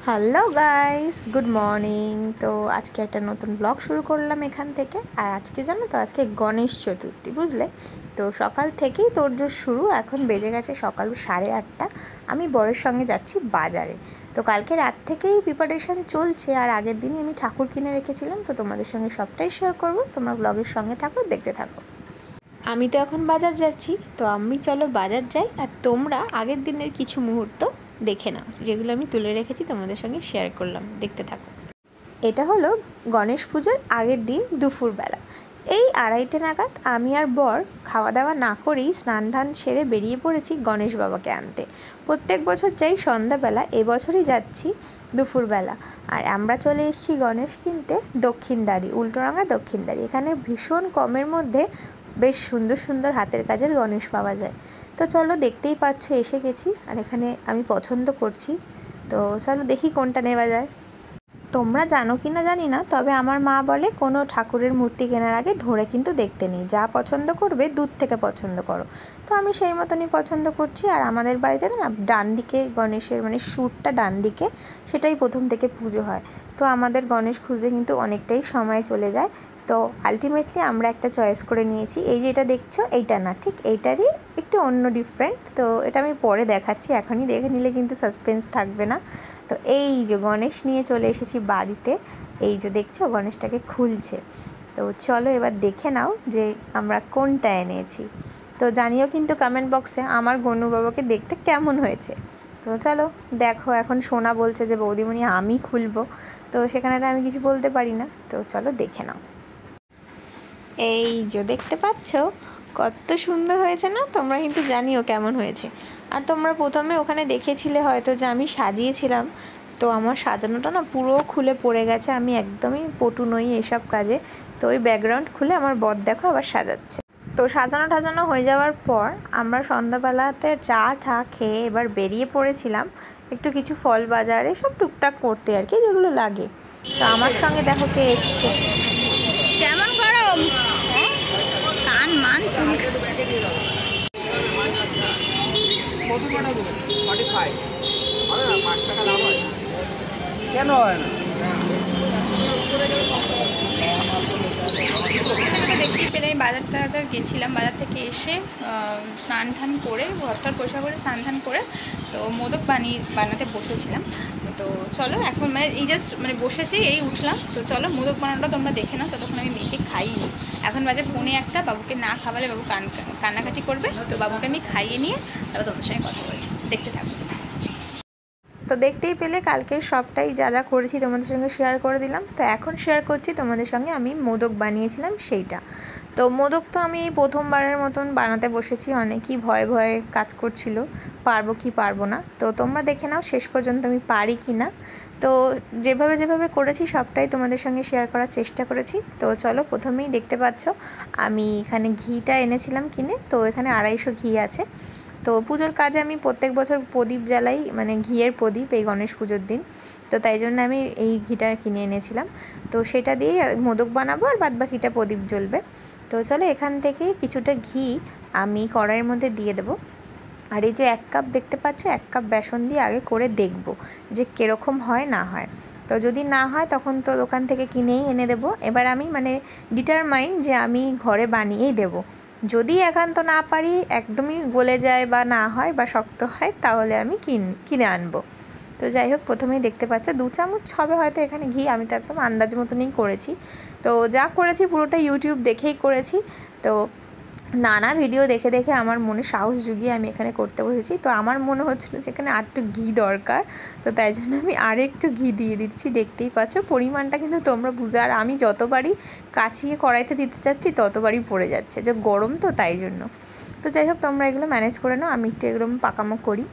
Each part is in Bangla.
Hello guys, good morning. তো আজকে একটা নতুন ব্লগ শুরু করলাম এখান থেকে। আর আজকে জানো তো, আজকে গণেশ চতুর্থী, বুঝলে তো। সকাল থেকেই তোড়জোড় শুরু। এখন বেজে গেছে সকাল 8:30। আমি বরের সঙ্গে যাচ্ছি বাজারে। তো কালকে রাত থেকেই প্রিপারেশান চলছে, আর আগের দিনই আমি ঠাকুর কিনে রেখেছিলাম। তো তোমাদের সঙ্গে সবটাই শেয়ার করবো। তোমরা ব্লগের সঙ্গে থাকো, দেখতে থাকো। আমি তো এখন বাজার যাচ্ছি, তো আমি চলো বাজার যাই, আর তোমরা আগের দিনের কিছু মুহূর্ত দেখে নাও, যেগুলো আমি তুলে রেখেছি তোমাদের সঙ্গে শেয়ার করলাম, দেখতে থাকো। এটা হলো গণেশ পুজোর আগের দিন দুপুরবেলা। এই 2:30 নাগাদ আমি আর বর খাওয়া দাওয়া না করেই স্নান ধান সেরে বেরিয়ে পড়েছি গণেশ বাবাকে আনতে। প্রত্যেক বছর যাই সন্ধ্যাবেলা, এবছরই যাচ্ছি দুপুরবেলা। আর আমরা চলে এসেছি গণেশ কিনতে দক্ষিণদ্বারি, উল্টোরাঙা দক্ষিণদ্বারি। এখানে ভীষণ কমের মধ্যে বেশ সুন্দর সুন্দর হাতের কাজের গণেশ পাওয়া যায়। তো চলো, দেখতেই পাচ্ছ এসে গেছি, আর এখানে আমি পছন্দ করছি। তো চলো দেখি কোনটা নেওয়া যায়। তোমরা জানো কি না জানি না, তবে আমার মা বলে কোনো ঠাকুরের মূর্তি কেনার আগে ধরে কিন্তু দেখতে নেই, যা পছন্দ করবে দূর থেকে পছন্দ করো। তো আমি সেই মতনই পছন্দ করছি। আর আমাদের বাড়িতে না ডান দিকে গণেশের মানে সুরটা ডান দিকে, সেটাই প্রথম থেকে পুজো হয়। তো আমাদের গণেশ খুঁজে কিন্তু অনেকটাই সময় চলে যায়। তো আলটিমেটলি আমরা একটা চয়েস করে নিয়েছি। এই যে এটা দেখছো, এইটা না, ঠিক এইটারই একটু অন্য ডিফারেন্ট। তো এটা আমি পরে দেখাচ্ছি, এখনই দেখে নিলে কিন্তু সাসপেন্স থাকবে না। তো এই যে গণেশ নিয়ে চলে এসেছি বাড়িতে। এই যে দেখছো গণেশটাকে খুলছে। তো চলো এবার দেখে নাও যে আমরা কোনটা এনেছি। তো জানিও কিন্তু কমেন্ট বক্সে আমার গনু বাবাকে দেখতে কেমন হয়েছে। তো চলো দেখো, এখন সোনা বলছে যে বৌদিমণি আমি খুলবো, তো সেখানে তো আমি কিছু বলতে পারি না। তো চলো দেখে নাও। এই যে দেখতে পাচ্ছ কত সুন্দর হয়েছে না? তোমরা কিন্তু জানিও কেমন হয়েছে। আর তোমরা প্রথমে ওখানে দেখেছিলে হয়তো যে আমি সাজিয়েছিলাম। তো আমার সাজানোটা না পুরো খুলে পড়ে গেছে, আমি একদমই পটু নই এসব কাজে। তো ওই ব্যাকগ্রাউন্ড খুলে আমার বর দেখো আবার সাজাচ্ছে। তো সাজানো টাজানো হয়ে যাওয়ার পর আমরা সন্ধ্যাবেলাতে চা ঠা খেয়ে এবার বেরিয়ে পড়েছিলাম একটু কিছু ফল বাজারে, সব টুকটাক করতে আর কি, যেগুলো লাগে। তো আমার সঙ্গে দেখো কে এসছে। কেমন গরম, কান মান চুল। কেন হয় না? দেখতেই পেলে আমি বাজার গেছিলাম। বাজার থেকে এসে স্নান টান করে, ঘরটার পরিষ্কার করে স্নান টান করে তো মোদক বানাতে বসেছিলাম। তো চলো এখন মানে এই জাস্ট মানে বসেছি, এই উঠলাম। তো চলো মোদক বানানোটা তোমরা দেখে নাও, ততক্ষণ আমি মেয়েকে খাইনি। এখন বাজে 1:45, বাবুকে না খাওয়ালে বাবু কান্নাকাটি করবে। তো বাবুকে আমি খাইয়ে নিয়ে তারপর তোমার সঙ্গে কথা বলছি, দেখতে থাকবো। তো দেখতেই পেলে কালকের সবটাই যা যা করেছি তোমাদের সঙ্গে শেয়ার করে দিলাম। তো এখন শেয়ার করছি তোমাদের সঙ্গে আমি মোদক বানিয়েছিলাম সেইটা। তো মোদক তো আমি প্রথমবারের মতন বানাতে বসেছি, অনেকই ভয়ে ভয়ে কাজ করছিল পারবো কি পারবো না। তো তোমরা দেখে নাও শেষ পর্যন্ত আমি পারি কি না। তো যেভাবে যেভাবে করেছি সবটাই তোমাদের সঙ্গে শেয়ার করার চেষ্টা করেছি। তো চলো, প্রথমেই দেখতে পাচ্ছ আমি এখানে ঘিটা এনেছিলাম কিনে। তো এখানে 250 ঘি আছে। তো পুজোর কাজে আমি প্রত্যেক বছর প্রদীপ জ্বালাই, মানে ঘিয়ের প্রদীপ, এই গণেশ পুজোর দিন। তো তাই জন্য আমি এই ঘিটা কিনে এনেছিলাম। তো সেটা দিয়েই মোদক বানাবো, আর বাদবাকিটা প্রদীপ জ্বলবে। তো চলো এখান থেকে কিছুটা ঘি আমি কড়াইয়ের মধ্যে দিয়ে দেবো। আর এই যে 1 কাপ দেখতে পাচ্ছ, 1 কাপ বেসন দিয়ে আগে করে দেখব যে কীরকম হয় না হয়। তো যদি না হয় তখন তো দোকান থেকে কিনেই এনে দেবো। এবার আমি মানে ডিটারমাইন্ড যে আমি ঘরে বানিয়েই দেবো। যদি একান্ত না পারি, একদমই গলে যায় বা না হয় বা শক্ত হয়, তাহলে আমি কিনে আনবো। তো যাই হোক, প্রথমেই দেখতে পাচ্ছ 2 চামচ হবে হয়তো এখানে ঘি। আমি তো একদম আন্দাজ মতনই করেছি। তো যা করেছি পুরোটা ইউটিউব দেখেই করেছি। তো নানা ভিডিও দেখে দেখে আমার মনে সাহস জুগিয়ে আমি এখানে করতে বসেছি। তো আমার মনে হচ্ছিলো যে এখানে আরেকটু ঘি দরকার। তো তাই জন্য আমি আরেকটু ঘি দিয়ে দিচ্ছি। দেখতেই পাচ্ছ পরিমাণটা কিন্তু তোমরা বুঝে। আর আমি যতবারই কাচিয়ে কড়াইতে দিতে চাচ্ছি ততবারই পড়ে যাচ্ছে, যে গরম তো তাই জন্য। তো যাই হোক, তোমরা এগুলো ম্যানেজ করে নাও, আমি একটু এগুলো পাকামো করি।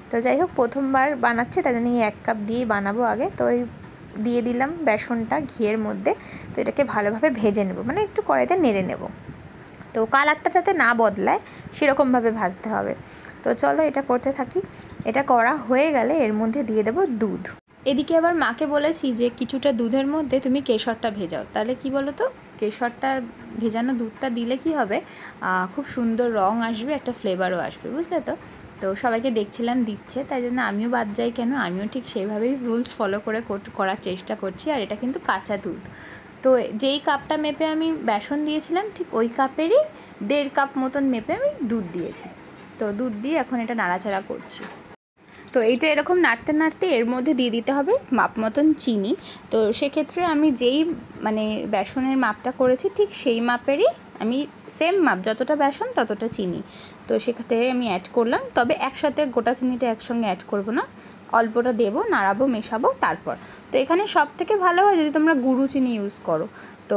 তো যাই হোক, প্রথমবার বানাচ্ছি তাই জন্য এই 1 কাপ দিয়েই বানাবো আগে। তো এই দিয়ে দিলাম বেসনটা ঘিয়ের মধ্যে। তো এটাকে ভালোভাবে ভেজে নেব, মানে একটু কড়াইতে নেড়ে নেব। তো কালারটা যাতে না বদলায় সেরকমভাবে ভাজতে হবে। তো চলো এটা করতে থাকি। এটা করা হয়ে গেলে এর মধ্যে দিয়ে দেবো দুধ। এদিকে আবার মাকে বলেছি যে কিছুটা দুধের মধ্যে তুমি কেশরটা ভেজাও, তাহলে কি বলো তো, কেশরটা ভেজানো দুধটা দিলে কি হবে, খুব সুন্দর রং আসবে, একটা ফ্লেভারও আসবে, বুঝলে তো। তো সবাইকে দেখছিলাম দিচ্ছে, তাই জন্য আমিও বাদ যাই কেন, আমিও ঠিক সেইভাবেই রুলস ফলো করে করার চেষ্টা করছি। আর এটা কিন্তু কাঁচা দুধ, তো যেই কাপটা মেপে আমি বেসন দিয়েছিলাম ঠিক ওই কাপেরই 1.5 কাপ মতন মেপে আমি দুধ দিয়েছি। তো দুধ দিয়ে এখন এটা নাড়াচাড়া করছি। তো এইটা এরকম নাড়তে নাড়তে এর মধ্যে দিয়ে দিতে হবে মাপ মতন চিনি। তো সেক্ষেত্রে আমি যেই মানে বেসনের মাপটা করেছি ঠিক সেই মাপেরই আমি সেম মাপ, যতটা বেসন ততটা চিনি, তো সেক্ষেত্রে আমি অ্যাড করলাম। তবে একসাথে গোটা চিনিটা একসঙ্গে অ্যাড করব না, অল্পটা দেবো, নাড়াবো, মেশাবো তারপর। তো এখানে সব থেকে ভালো হয় যদি তোমরা গুঁড়ো চিনি ইউজ করো, তো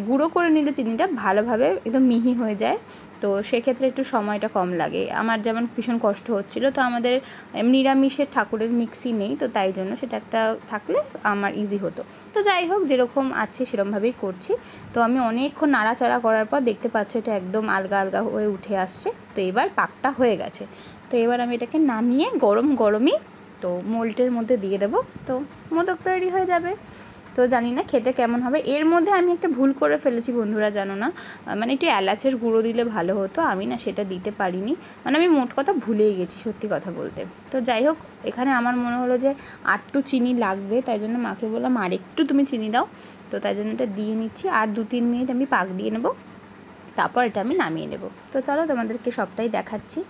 গুঁড়ো করে নিলে চিনিটা ভালোভাবে একদম মিহি হয়ে যায়। তো সেক্ষেত্রে একটু সময়টা কম লাগে। আমার যেমন ভীষণ কষ্ট হচ্ছিলো, তো আমাদের নিরামিষের ঠাকুরের মিক্সি নেই, তো তাই জন্য সেটা একটা থাকলে আমার ইজি হতো। তো যাই হোক, যেরকম আছে সেরকমভাবেই করছি। তো আমি অনেকক্ষণ নাড়াচাড়া করার পর দেখতে পাচ্ছ এটা একদম আলগা আলগা হয়ে উঠে আসছে। তো এবার পাকটা হয়ে গেছে। তো এবার আমি এটাকে নামিয়ে গরমই তো মোল্টের মধ্যে দিয়ে দেবো, তো মোদক তৈরি হয়ে যাবে। তো জানি না খেতে কেমন হবে। এর মধ্যে আমি একটা ভুল করে ফেলেছি বন্ধুরা, জানো না, মানে একটু এলাচের গুঁড়ো দিলে ভালো হতো, আমি না সেটা দিতে পারিনি, মানে আমি মোট কথা ভুলেই গেছি সত্যি কথা বলতে। তো যাই হোক, এখানে আমার মনে হলো যে আরটু চিনি লাগবে, তাই জন্য মাকে বললাম আর একটু তুমি চিনি দাও। তো তাই জন্য এটা দিয়ে নিচ্ছি, আর 2-3 মিনিট আমি পাক দিয়ে নেব, তারপর এটা আমি নামিয়ে নেব। তো চলো তোমাদেরকে সবটাই দেখাচ্ছি।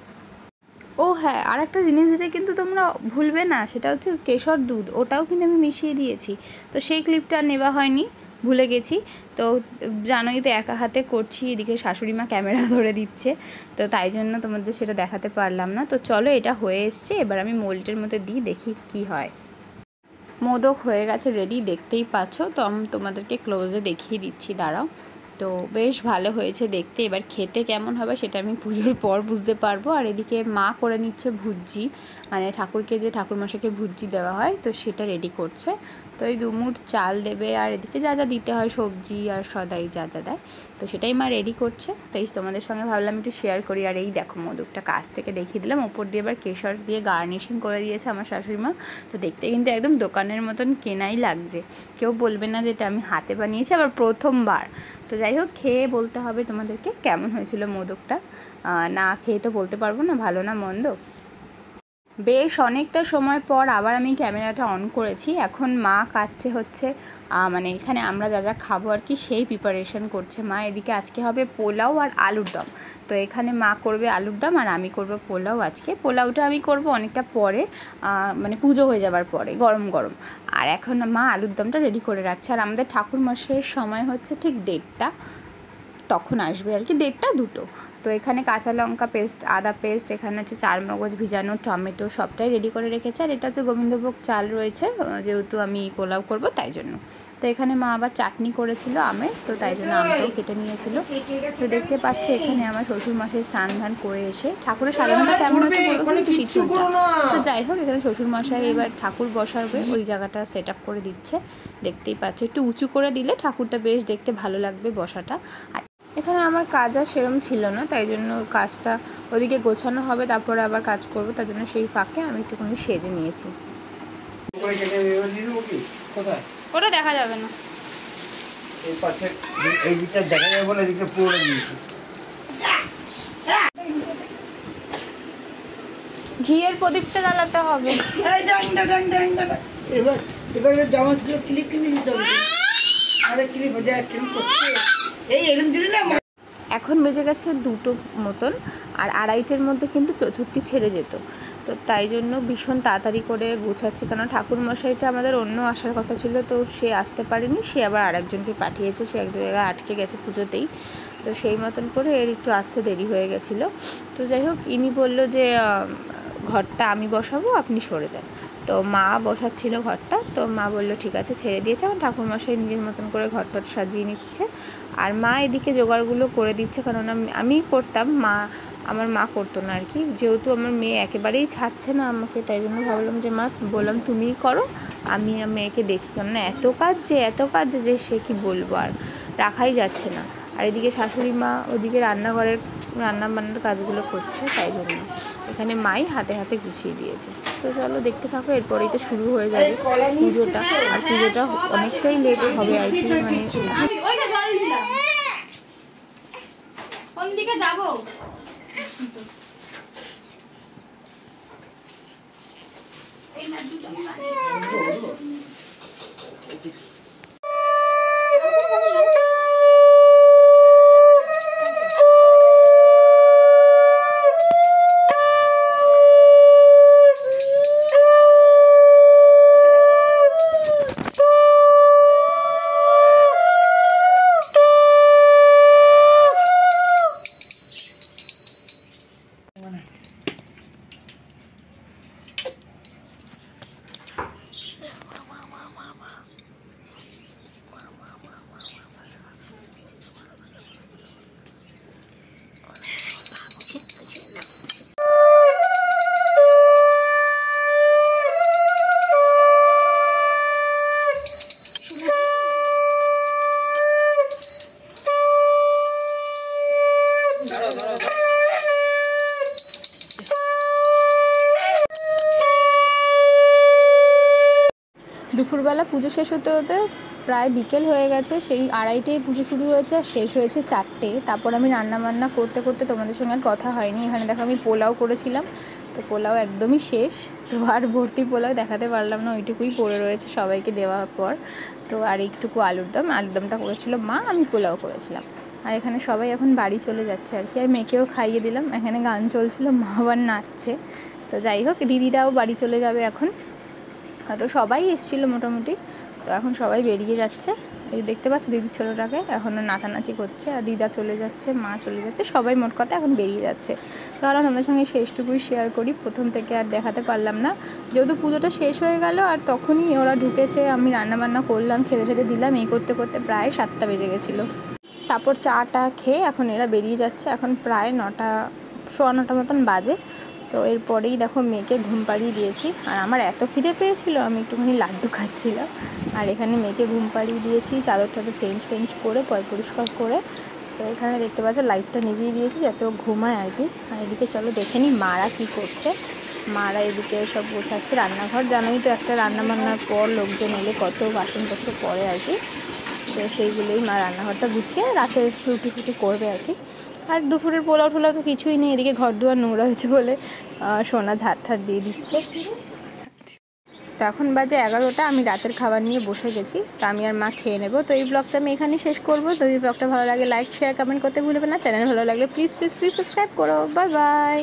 ও হ্যাঁ, আর একটা জিনিস দিতে কিন্তু তোমরা ভুলবে না, সেটা হচ্ছে কেশর দুধ, ওটাও কিন্তু আমি মিশিয়ে দিয়েছি। তো সেই ক্লিপটা নেওয়া হয়নি, ভুলে গেছি। তো জানোই তো একা হাতে করছি, এদিকে শাশুড়ি মা ক্যামেরা ধরে দিচ্ছে, তো তাই জন্য তোমাদের সেটা দেখাতে পারলাম না। তো চলো, এটা হয়ে এসছে, এবার আমি মোল্টের মধ্যে দিয়ে দেখি কি হয়। মোদক হয়ে গেছে রেডি, দেখতেই পাচ্ছ। তো আমি তোমাদেরকে ক্লোজে দেখিয়ে দিচ্ছি, দাঁড়াও। তো বেশ ভালো হয়েছে দেখতে। এবার খেতে কেমন হবে সেটা আমি পুজোর পর বুঝতে পারবো। আর এদিকে মা করে নিচ্ছে ভুজি, মানে ঠাকুরকে যে ঠাকুরমশাইকে ভুজি দেওয়া হয়, তো সেটা রেডি করছে। তো এই 2 মুঠ চাল দেবে, আর এদিকে যা যা দিতে হয় সবজি আর সদাই যা যা দেয়, তো সেটাই মা রেডি করছে। তাই তোমাদের সঙ্গে ভাবলাম একটু শেয়ার করি। আর এই দেখো, মোদকটা কাছ থেকে দেখিয়ে দিলাম, ওপর দিয়ে এবার কেশর দিয়ে গার্নিশিং করে দিয়েছে আমার শাশুড়ি মা। তো দেখতে কিন্তু একদম দোকানের মতন কেনাই লাগছে, কেউ বলবে না যে এটা আমি হাতে বানিয়েছি, আবার প্রথমবার। তো যাই হোক, খেয়ে বলতে হবে তোমাদেরকে কেমন হয়েছিল মোদকটা। না খেয়ে তো বলতে পারবো না ভালো না মন্দ। বেশ অনেকটা সময় পর আবার আমি ক্যামেরাটা অন করেছি। এখন মা কাটছে হচ্ছে মানে এখানে আমরা যা যা খাবো আর কি, সেই প্রিপারেশন করছে মা। এদিকে আজকে হবে পোলাও আর আলুর দম। তো এখানে মা করবে আলুর দম আর আমি করব পোলাও। আজকে পোলাওটা আমি করব অনেকটা পরে, মানে পুজো হয়ে যাবার পরে, গরম গরম। আর এখন মা আলুর দমটা রেডি করে রাখছে। আর আমাদের ঠাকুরমশাইয়ের সময় হচ্ছে ঠিক 1:30, তখন আসবে আর কি, 1:30-2। তো এখানে কাঁচা লঙ্কা পেস্ট, আদা পেস্ট, এখানে হচ্ছে চারমগজ ভিজানো, টমেটো সবটাই রেডি করে রেখেছে। আর এটা হচ্ছে গোবিন্দভোগ চাল রয়েছে, যেহেতু আমি পোলাও করব তাই জন্য। তো এখানে মা আবার চাটনি করেছিল আমের, তো তাই জন্য আমটাও কেটে নিয়েছিল। তো দেখতে পাচ্ছি এখানে আমার শ্বশুরমশাই স্নান ধান করে এসে, ঠাকুরের সাজানোটা কেমন হচ্ছে বলবো কিন্তু কিছুটা। তো যাই হোক, এখানে শ্বশুরমশাই এবার ঠাকুর বসাবে, ওই জায়গাটা সেট আপ করে দিচ্ছে। দেখতেই পাচ্ছ, একটু উঁচু করে দিলে ঠাকুরটা বেশ দেখতে ভালো লাগবে বসাটা। আর এখানে আমার কাজ আর সেরম ছিল না, তাই জন্য কাজটা ওদিকে গোছানো হবে, তারপরে আবার কাজ করব, তার জন্য সেই ফাঁকে আমি একটুখানি সেজে নিয়েছি। ওটা দেখা যাবে না, ঘিয়ের প্রদীপটা জ্বালাতে হবে। এখন বেজে গেছে 2টো মতন, আর 2:30-এর মধ্যে কিন্তু চতুর্থী ছেড়ে যেত। তো তাই জন্য ভীষণ তাড়াতাড়ি করে গুছাচ্ছি, কারণ ঠাকুরমশাইটা আমাদের অন্য আসার কথা ছিল, তো সে আসতে পারেনি, সে আবার আরেকজনকে পাঠিয়েছে, সে এক জায়গায় আটকে গেছে পুজোতেই। তো সেই মতন করে এর একটু আসতে দেরি হয়ে গেছিলো। তো যাই হোক, ইনি বললো যে ঘরটা আমি বসাবো, আপনি সরে যান। তো মা বসাচ্ছিল ঘরটা, তো মা বললো ঠিক আছে, ছেড়ে দিয়েছে। আমার ঠাকুরমশাই নিজের মতন করে ঘরটা সাজিয়ে নিচ্ছে, আর মা এদিকে জোগাড়গুলো করে দিচ্ছে, কারণ আমি করতাম, আমার মা করতো না আর কি। যেহেতু আমার মেয়ে একেবারেই ছাড়ছে না আমাকে, তাই জন্য ভাবলাম যে মা, বললাম তুমিই করো, আমি মেয়েকে দেখি, কেননা এত কাজ যে সে কি বলবো, আর রাখাই যাচ্ছে না। আর এদিকে শাশুড়ি মা ওদিকে রান্না বান্নার কাজগুলো করছে, তাই জন্য এখানে মাই হাতে হাতে গুছিয়ে দিয়েছে। তো চলো দেখতে থাকো, এরপরেই তো শুরু হয়ে যাবে পুজোটা। আর পুজোটা অনেকটাই লেট হবে আর কি, মানে কোন দিকে যাবো? দুপুরবেলা পুজো শেষ হতে হতে প্রায় বিকেল হয়ে গেছে। সেই 2:30টায় পুজো শুরু হয়েছে আর শেষ হয়েছে 4টে। তারপর আমি রান্নাবান্না করতে করতে তোমাদের সঙ্গে আর কথা হয়নি। এখানে দেখো আমি পোলাও করেছিলাম, তো পোলাও একদমই শেষ, তো আর ভর্তি পোলাও দেখাতে পারলাম না, ওইটুকুই পড়ে রয়েছে সবাইকে দেওয়ার পর। তো আর একটুকু আলুর দমটা করেছিল মা, আমি পোলাও করেছিলাম। আর এখানে সবাই এখন বাড়ি চলে যাচ্ছে আর কি। আর মেয়েকেও খাইয়ে দিলাম, এখানে গান চলছিল, মা আবার নাচছে। তো যাই হোক, দিদিরাও বাড়ি চলে যাবে এখন। তো সবাই এসেছিলো মোটামুটি, তো এখন সবাই বেরিয়ে যাচ্ছে। এই দেখতে পাচ্ছ দিদির ছোটোটাকে এখনও নাচানাচি করছে, আর দিদা চলে যাচ্ছে, মা চলে যাচ্ছে, সবাই মোট কথা এখন বেরিয়ে যাচ্ছে। তো আর আমাদের সঙ্গে শেষটুকুই শেয়ার করি, প্রথম থেকে আর দেখাতে পারলাম না, যেহেতু পুজোটা শেষ হয়ে গেল আর তখনই ওরা ঢুকেছে, আমি রান্নাবান্না করলাম, খেতে দিলাম, এই করতে করতে প্রায় 7টা বেজে গেছিলো। তারপর চাটা খেয়ে এখন এরা বেরিয়ে যাচ্ছে, এখন প্রায় 9টা, 9:15 মতন বাজে। তো এরপরেই দেখো মেয়েকে ঘুম পাড়িয়ে দিয়েছি, আর আমার এত খিদে পেয়েছিল আমি একটুখানি লাড্ডু খাচ্ছিলাম। আর এখানে মেয়েকে ঘুম পাড়িয়ে দিয়েছি, চাদর চেঞ্জ করে পরিষ্কার করে। তো এখানে দেখতে পাচ্ছ লাইটটা নিভিয়ে দিয়েছি যাতে ও ঘুমায় আর কি। আর এদিকে চলো দেখে নিই মারা কী করছে। মারা এদিকে সব গোছাচ্ছে রান্নাঘর, জানোই তো একটা রান্নাবান্নার পর লোকজন এলে কত বাসনপত্র পড়ে আর কি। তো সেইগুলোই মা রান্নাঘরটা গুছিয়ে রাতে রুটি ফুটি করবে আর কি। আর দুপুরের পোলাও টোলাও তো কিছুই নেই, এদিকে ঘর দুয়ার নোংরা হয়েছে বলে সোনা ঝাড় দিয়ে দিচ্ছে। তো এখন বাজে 11টা, আমি রাতের খাবার নিয়ে বসে গেছি, তো আমি আর মা খেয়ে নেবো। তো এই ব্লগটা আমি এখানেই শেষ করবো। তো এই ব্লগটা ভালো লাগে লাইক শেয়ার কমেন্ট করতে ভুলবে না, চ্যানেল ভালো লাগলে প্লিজ সাবস্ক্রাইব করো। Bye bye.